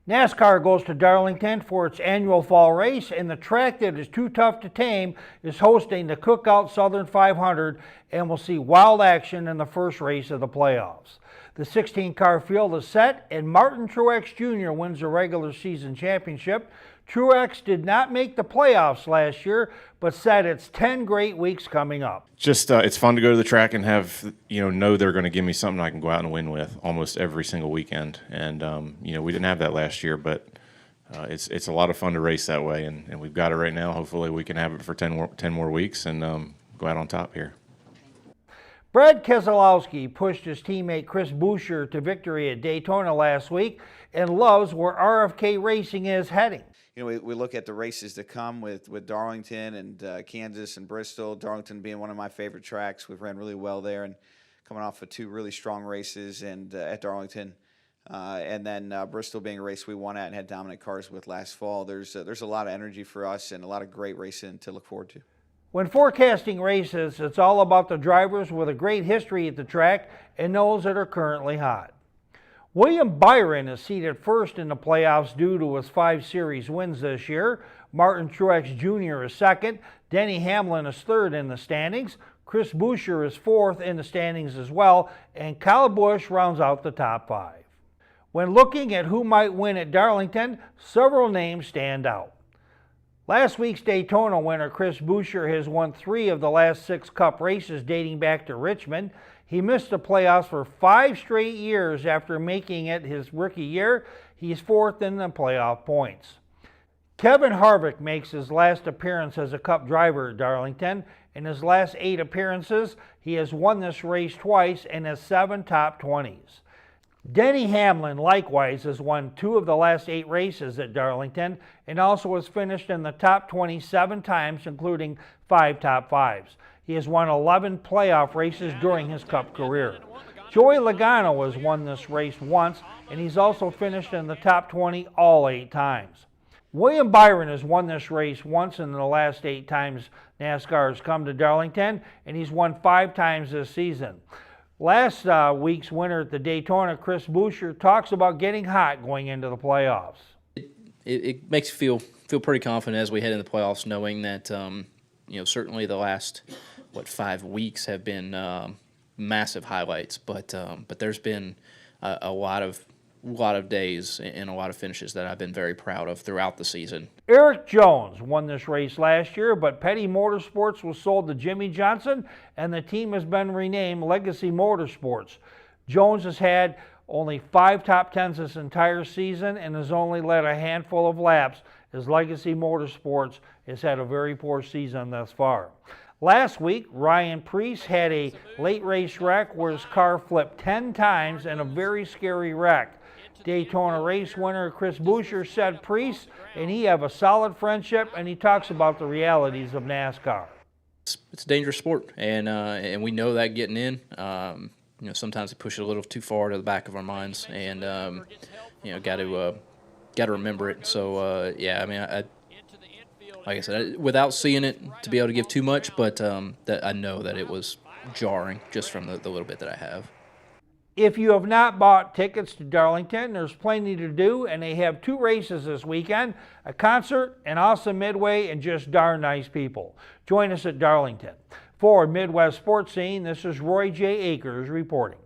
NASCAR goes to Darlington for its annual fall race, and the track that is too tough to tame is hosting the Cookout Southern 500, and we'll see wild action in the first race of the playoffs. The 16-car field is set, and Martin Truex Jr. wins the regular season championship. Truex did not make the playoffs last year, but said it's 10 great weeks coming up. Just it's fun to go to the track and have, know they're going to give me something I can go out and win with almost every single weekend. And, we didn't have that last year, but it's a lot of fun to race that way. And we've got it right now. Hopefully we can have it for 10 more weeks and go out on top here. Brad Keselowski pushed his teammate Chris Buescher to victory at Daytona last week and loves where RFK Racing is heading. We look at the races to come with Darlington and Kansas and Bristol. Darlington being one of my favorite tracks. We've ran really well there and coming off of two really strong races and at Darlington. And then Bristol being a race we won at and had dominant cars with last fall. There's a lot of energy for us and a lot of great racing to look forward to. When forecasting races, it's all about the drivers with a great history at the track and those that are currently hot. William Byron is seated first in the playoffs due to his 5 series wins this year. Martin Truex Jr. is second. Denny Hamlin is third in the standings. Chris Buescher is fourth in the standings as well. And Kyle Busch rounds out the top 5. When looking at who might win at Darlington, several names stand out. Last week's Daytona winner Chris Buescher has won 3 of the last 6 Cup races dating back to Richmond. He missed the playoffs for 5 straight years after making it his rookie year. He's 4th in the playoff points. Kevin Harvick makes his last appearance as a Cup driver at Darlington. In his last 8 appearances, he has won this race twice and has 7 top 20s. Denny Hamlin likewise has won 2 of the last 8 races at Darlington and also has finished in the top 27 times, including 5 top 5s. He has won 11 playoff races during his Cup career. Joey Logano has won this race once, and he's also finished in the top 20 all 8 times. William Byron has won this race once in the last 8 times NASCAR has come to Darlington, and he's won 5 times this season. Last week's winner at the Daytona, Chris Buescher, talks about getting hot going into the playoffs. It makes you feel pretty confident as we head into the playoffs, knowing that certainly the last 5 weeks have been massive highlights, but there's been a lot of days and a lot of finishes that I've been very proud of throughout the season. Eric Jones won this race last year, but Petty Motorsports was sold to Jimmy Johnson, and the team has been renamed Legacy Motorsports. Jones has had only 5 top 10s this entire season and has only led a handful of laps, as Legacy Motorsports has had a very poor season thus far. Last week, Ryan Preece had a late race wreck where his car flipped 10 times in a very scary wreck. Daytona race winner Chris Buescher said Preece and he have a solid friendship, and he talks about the realities of NASCAR. It's a dangerous sport, and we know that getting in. Sometimes we push it a little too far to the back of our minds, and got to remember it. So like I said, without seeing it to be able to give too much, but that I know that it was jarring just from the little bit that I have. If you have not bought tickets to Darlington, there's plenty to do, and they have 2 races this weekend, a concert, an awesome midway, and just darn nice people. Join us at Darlington. For Midwest Sports Scene, this is Roy J. Akers reporting.